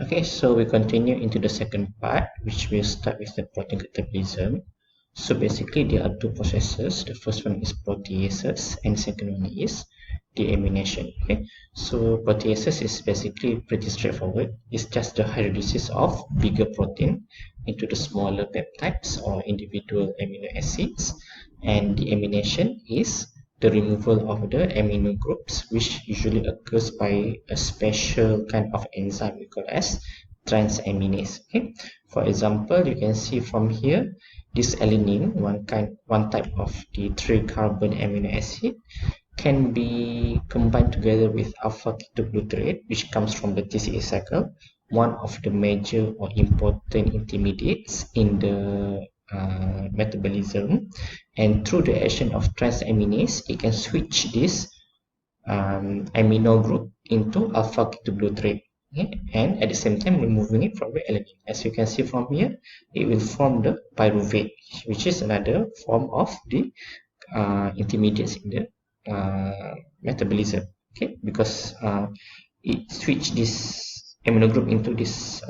Okay, so we continue into the second part, which will start with the protein catabolism. So basically, there are two processes. The first one is proteases, and second one is deamination. Okay, so proteases is basically pretty straightforward. It's just the hydrolysis of bigger protein into the smaller peptides or individual amino acids, and deamination is the removal of the amino groups, which usually occurs by a special kind of enzyme we call as transaminase. Okay, for example, you can see from here this alanine, one type of the 3-carbon amino acid, can be combined together with alpha ketoglutarate, which comes from the TCA cycle, one of the major or important intermediates in the metabolism. And through the action of transaminase, it can switch this amino group into alpha ketoglutarate. Okay? And at the same time removing it from the alanine. As you can see from here, it will form the pyruvate, which is another form of the intermediates in the metabolism. Okay, because it switch this amino group into this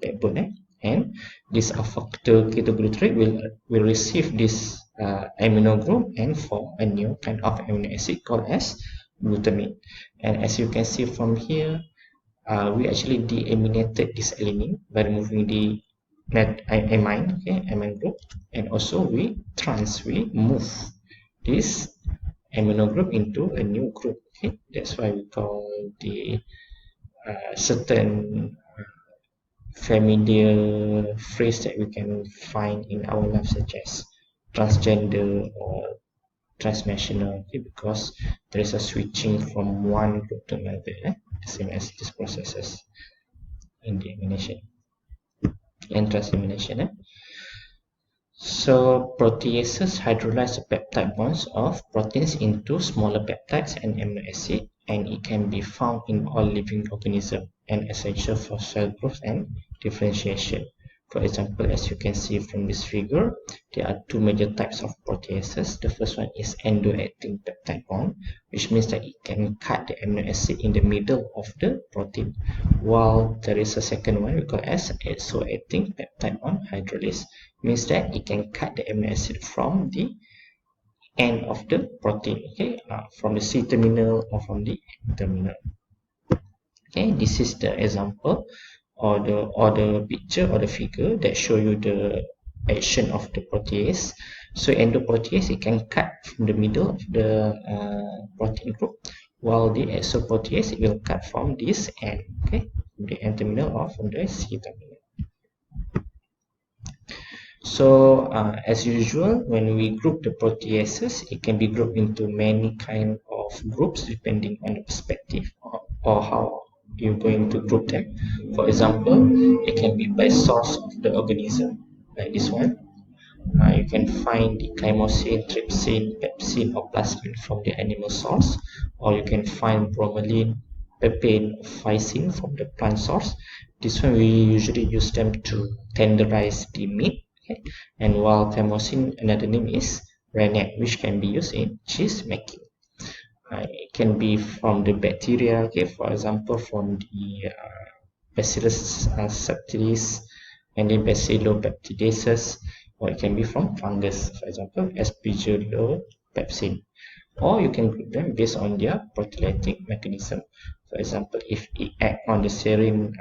backbone, and this alpha ketoglutarate will receive this amino group and form a new kind of amino acid called as glutamate. And as you can see from here, we actually deaminated this alanine by removing the amine group, and also we move this amino group into a new group. Okay, that's why we call the certain familiar phrase that we can find in our life, such as transgender or transnational, okay, because there is a switching from one group to another, the same as these processes in deamination and transamination. So proteases hydrolyze the peptide bonds of proteins into smaller peptides and amino acid, and it can be found in all living organisms and essential for cell growth and differentiation. For example, as you can see from this figure, there are two major types of proteases. The first one is endo-acting peptide bond, which means that it can cut the amino acid in the middle of the protein, while there is a second one we call as exo-acting peptide bond hydrolase, means that it can cut the amino acid from the end of the protein, okay, from the C terminal or from the N terminal. Okay, this is the example or the picture or the figure that show you the action of the protease. So endoprotease, it can cut from the middle of the protein group, while the exoprotease, it will cut from this end, okay, from the N terminal or from the C terminal. So as usual, when we group the proteases, it can be grouped into many kind of groups depending on the perspective or how you're going to group them. For example, it can be by source of the organism, like this one. You can find the chymosin, trypsin, pepsin, or plasmin from the animal source, or you can find bromelain, papain, or physin from the plant source. This one we usually use them to tenderize the meat. Okay? And while chymosin, another name is rennet, which can be used in cheese making. It can be from the bacteria, okay, for example, from the Bacillus subtilis and then Bacillobacteriaceae, or it can be from fungus, for example, Aspergillopepsin. Or you can group them based on their proteolytic mechanism. For example, if it act on the serine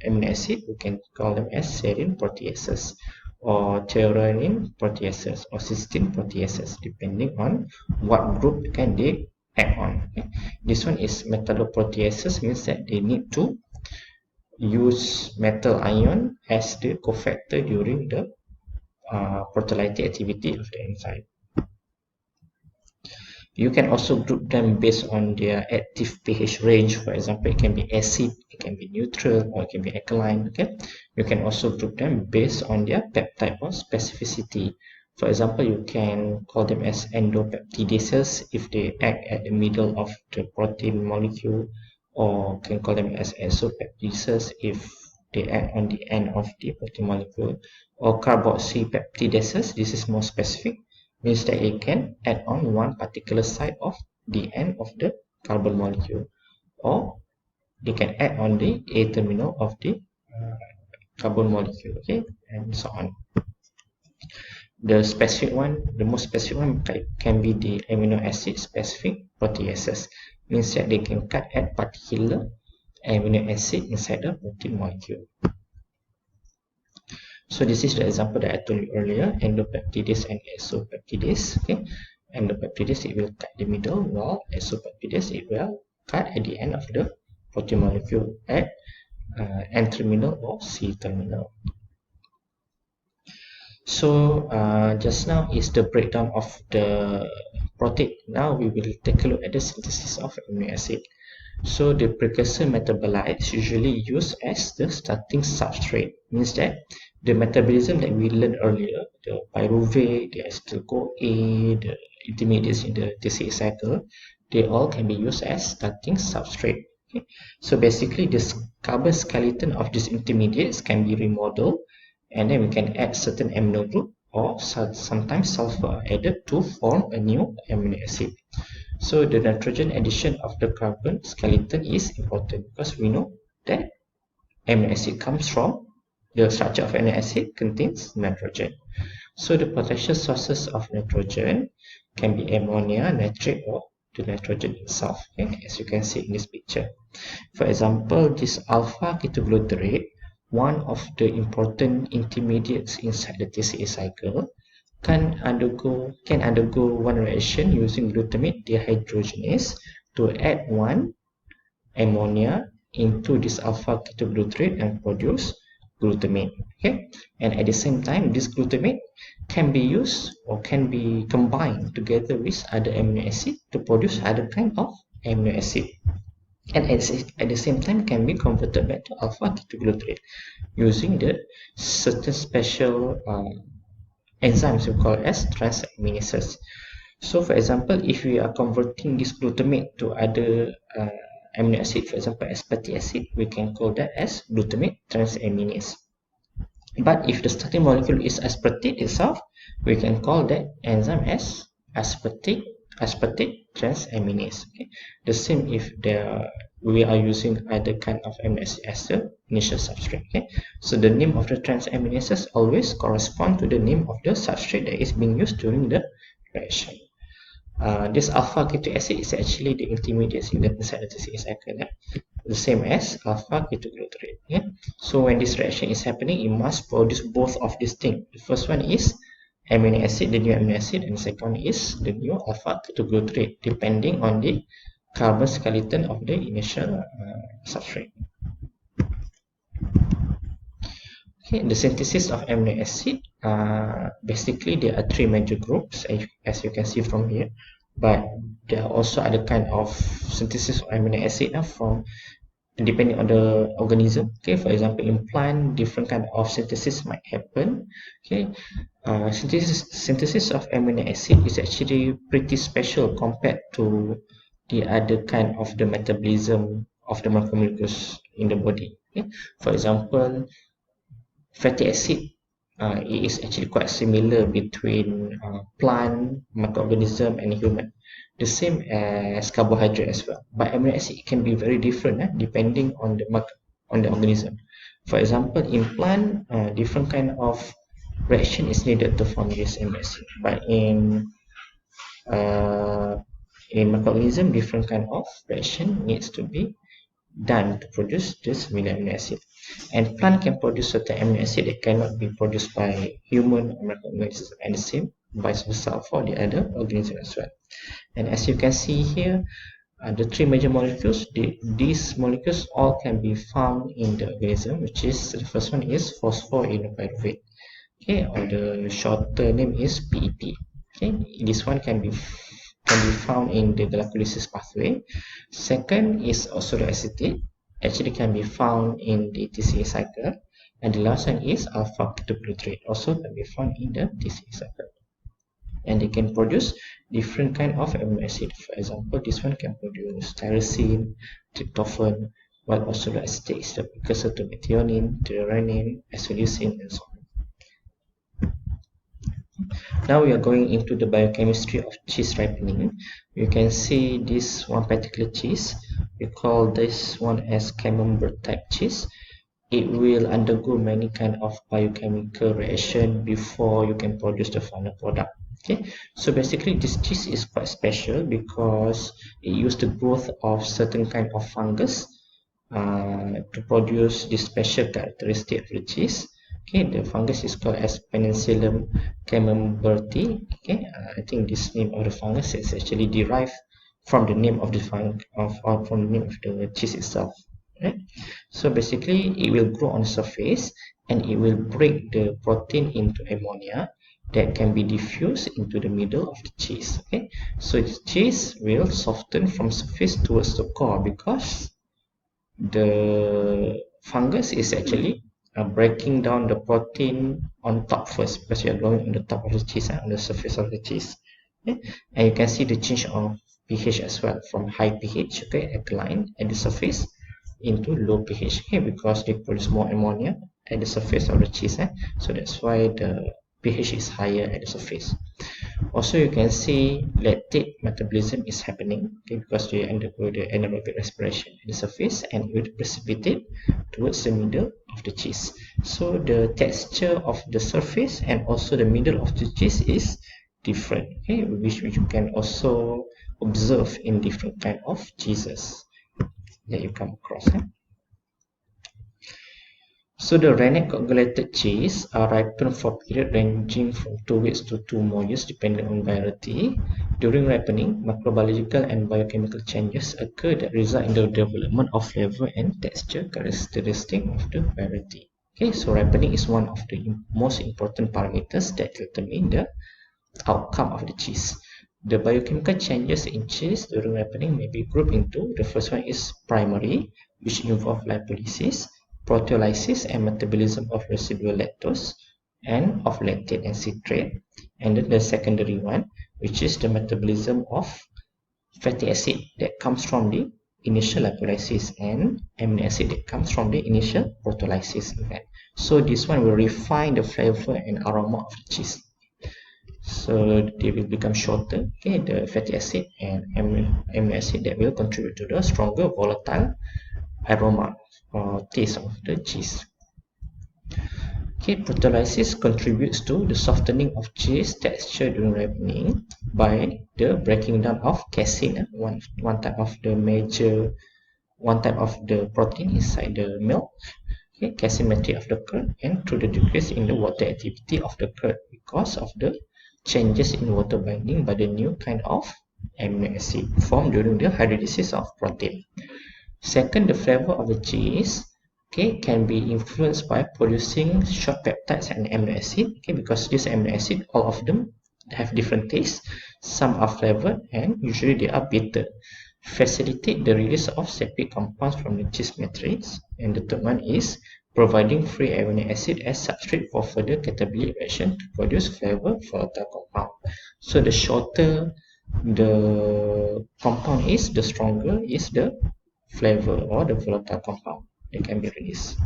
amino acid, we can call them as serine proteases, or threonine proteases, or cysteine proteases, depending on what group can they act on. Okay? This one is metalloproteases, means that they need to use metal ion as the cofactor during the proteolytic activity of the enzyme. You can also group them based on their active pH range. For example, it can be acid, it can be neutral, or it can be alkaline. Okay, you can also group them based on their peptide or specificity. For example, you can call them as endopeptidases if they act at the middle of the protein molecule, or can call them as exopeptidases if they act on the end of the protein molecule, or carboxypeptidases. This is more specific, means that it can add on one particular side of the end of the carbon molecule, or they can add on the A terminal of the carbon molecule, okay, and so on. The specific one, the most specific one can be the amino acid specific proteases. Means that they can cut at particular amino acid inside the protein molecule. So this is the example that I told you earlier, endopeptidase and exopeptidase. Okay, endopeptidase it will cut the middle, while exopeptidase it will cut at the end of the protein molecule at N terminal or C terminal. So just now is the breakdown of the protein. Now we will take a look at the synthesis of amino acid. So the precursor metabolites usually used as the starting substrate. Means that the metabolism that we learned earlier, the pyruvate, the acetyl-CoA, the intermediates in the TCA cycle, they all can be used as starting substrate. Okay? So basically, this carbon skeleton of these intermediates can be remodeled, and then we can add certain amino group or sometimes sulfur added to form a new amino acid. So the nitrogen addition of the carbon skeleton is important because we know that amino acid comes from the structure of amino acid contains nitrogen. So the potential sources of nitrogen can be ammonia, nitrate, or the nitrogen itself, okay, as you can see in this picture. For example, this alpha ketoglutarate, one of the important intermediates inside the TCA cycle, can undergo one reaction using glutamate dehydrogenase to add one ammonia into this alpha ketoglutarate and produce glutamate. Okay, and at the same time, this glutamate can be used or can be combined together with other amino acid to produce other kind of amino acid, and at the same time can be converted back to alpha ketoglutarate using the certain special enzymes we call as transaminases. So for example, if we are converting this glutamate to other amino acid, for example aspartic acid, we can call that as glutamate transaminase. But if the starting molecule is aspartate itself, we can call that enzyme as aspartate transaminase. Okay? The same if we are using other kind of amino acid as the initial substrate. Okay? So the name of the transaminases always correspond to the name of the substrate that is being used during the reaction. This alpha keto acid is actually the intermediate inside the TCA cycle, the same as alpha ketoglutarate. Okay? So when this reaction is happening, it must produce both of these things. The first one is amino acid, the new amino acid, and the second one is the new alpha ketoglutarate, depending on the carbon skeleton of the initial substrate. Okay, the synthesis of amino acid, basically there are three major groups as you can see from here, but there are also other kind of synthesis of amino acid from depending on the organism. Okay, for example, in plant, different kind of synthesis might happen. Okay, synthesis of amino acid is actually pretty special compared to the other kind of the metabolism of the macromolecules in the body. Okay, for example, fatty acid, it is actually quite similar between plant, microorganism, and human. The same as carbohydrate as well. But amino acid can be very different depending on the organism. For example, in plant, different kind of reaction is needed to form this amino acid. But in microorganism, different kind of reaction needs to be done to produce this amino acid. And plant can produce certain amino acid that cannot be produced by human or microorganisms, and the same vice versa for the other organisms as well. And as you can see here, the three major molecules, these molecules all can be found in the organism, which is the first one is phosphoenolpyruvate. Okay, or the shorter name is PEP. Okay, this one can be found in the glycolysis pathway. Second is oxaloacetate, actually can be found in the TCA cycle. And the last one is alpha ketoglutarate, also can be found in the TCA cycle. And they can produce different kind of amino acid. For example, this one can produce tyrosine, tryptophan, while oxaloacetate is the precursor to methionine, threonine, isoleucine, and so on. Now we are going into the biochemistry of cheese ripening. You can see this one particular cheese. We call this one as Camembert type cheese. It will undergo many kind of biochemical reaction before you can produce the final product. Okay, so basically this cheese is quite special because it uses the growth of certain kind of fungus to produce this special characteristic of the cheese. Okay, the fungus is called as Penicillium camemberti. Okay, I think this name of the fungus is actually derived from the name of the from the name of the cheese itself. Right? So basically, it will grow on the surface and it will break the protein into ammonia that can be diffused into the middle of the cheese. Okay, so the cheese will soften from surface towards the core because the fungus is actually breaking down the protein on top first, because you are growing on the top of the cheese and on the surface of the cheese. Okay? And you can see the change of pH as well, from high pH, okay, alkaline at the surface, into low pH, okay, because they produce more ammonia at the surface of the cheese. So that's why the pH is higher at the surface. Also, you can see lactate metabolism is happening, okay, because they undergo the anaerobic respiration at the surface and it will precipitate towards the middle of the cheese. So the texture of the surface and also the middle of the cheese is different, okay, which you can also observe in different kind of cheeses that you come across. So the rennet coagulated cheese are ripened for a period ranging from 2 weeks to 2 more years depending on variety. During ripening, microbiological and biochemical changes occur that result in the development of flavor and texture characteristic of the variety. Okay, so ripening is one of the most important parameters that determine the outcome of the cheese. The biochemical changes in cheese during ripening may be grouped into: the first one is primary, which involve lipolysis, proteolysis, and metabolism of residual lactose and of lactate and citrate. And then the secondary one, which is the metabolism of fatty acid that comes from the initial lipolysis and amino acid that comes from the initial proteolysis event. So this one will refine the flavor and aroma of the cheese. So they will become shorter, okay, the fatty acid and amino acid that will contribute to the stronger volatile aroma or taste of the cheese. Okay, proteolysis contributes to the softening of cheese texture during ripening by the breaking down of casein, one type of the protein inside the milk. Okay, caseimetry of the curd, and through the decrease in the water activity of the curd because of the changes in water binding by the new kind of amino acid formed during the hydrolysis of protein. Second, the flavor of the cheese, okay, can be influenced by producing short peptides and amino acid, okay, because this amino acid, all of them have different tastes. Some are flavored and usually they are bitter. Facilitate the release of separate compounds from the cheese matrix. And the third one is providing free amino acid as substrate for further catabolic reaction to produce flavor volatile compound. So the shorter the compound is, the stronger is the flavor or the volatile compound that can be released.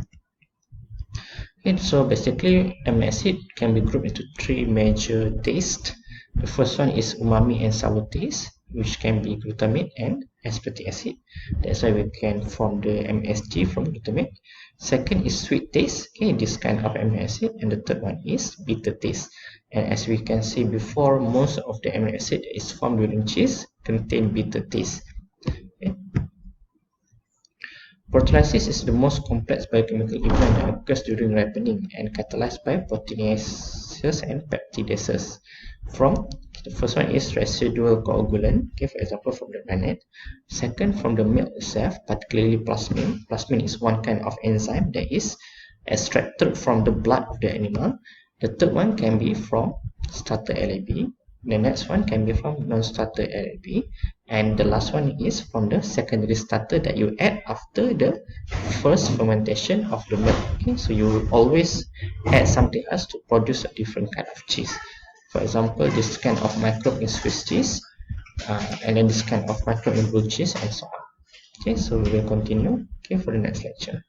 Okay, so basically amino acid can be grouped into 3 major tastes. The first one is umami and sour taste, which can be glutamate and aspartic acid. That's why we can form the MSG from glutamate. Second is sweet taste, okay, this kind of amino acid. And the third one is bitter taste. And as we can see before, most of the amino acid that is formed during cheese contain bitter taste. Okay. Proteolysis is the most complex biochemical event that occurs during ripening and catalyzed by proteinases and peptidases. From the first one is residual coagulant, okay, for example from the rennet. Second, from the milk itself, particularly plasmin. Plasmin is one kind of enzyme that is extracted from the blood of the animal. The third one can be from starter LAB. The next one can be from non-starter LAB, and the last one is from the secondary starter that you add after the first fermentation of the milk. Okay, so you always add something else to produce a different kind of cheese. For example, this kind of microbe in Swiss cheese, and then this kind of microbe in blue cheese, and so on. Okay, so we will continue, okay, for the next lecture.